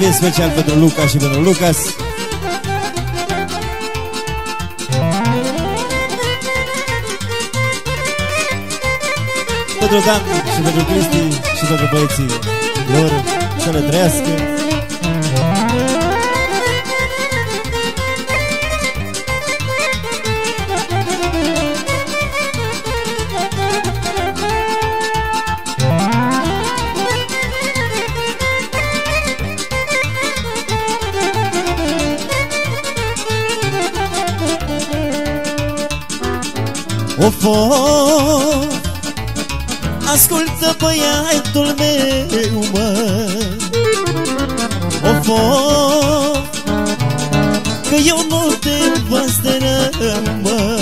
deosebit special pentru Luca și pentru Lucas. Pentru Dan și pentru Cristi și pentru băieții lor, să le trăiască. Ascultă băiatul meu, mă, că eu nu te învăț de rău, mă.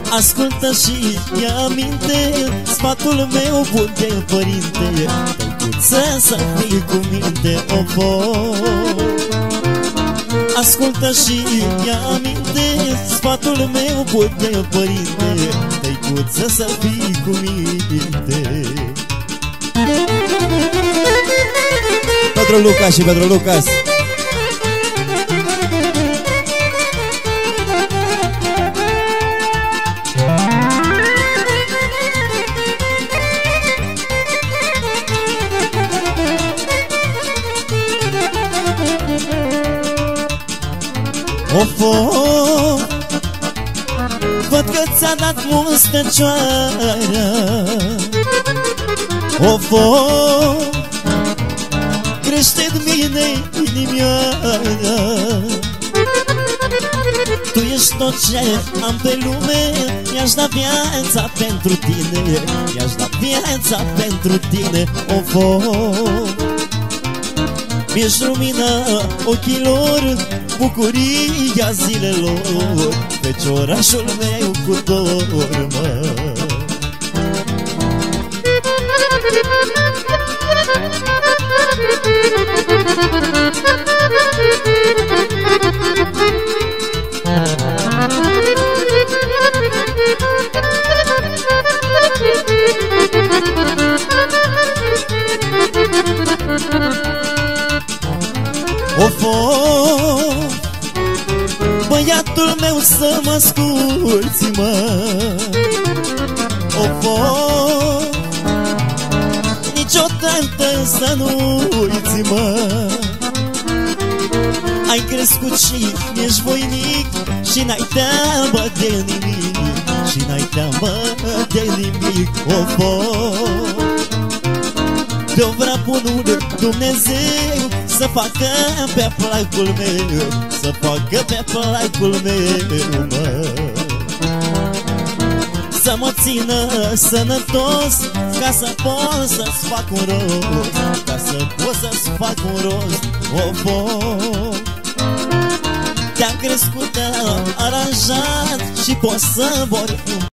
Ascultă și ia aminte sfatul meu bun de părinte, tăicuță să fii cu minte, ascultă și ia aminte sfatul meu bun de părinte, tăicuță să fii cu minte. Pentru Luca și pentru Lucas. Văd că ți-a dat mustăcioară, crește-n mine inimioară. Tu ești tot ce am pe lume, i-aș da viața pentru tine, i-aș da viața pentru tine, mi-ești lumina ochilor, bucuria zilelor, feciorașul meu cu dor, mă. Băiatul meu să mă asculți, mă, niciodată să nu uiți, mă. Ai crescut și ești voinic și n-ai teamă de nimic, și n-ai teamă de nimic, de-o vrea bunul Dumnezeu să facă pe placul meu, să facă pe placul meu, mă. Să mă țină sănătos, ca să pot să-ți fac un rost, ca să pot să-ți fac un rost, te-am crescut aranjat și pot să vor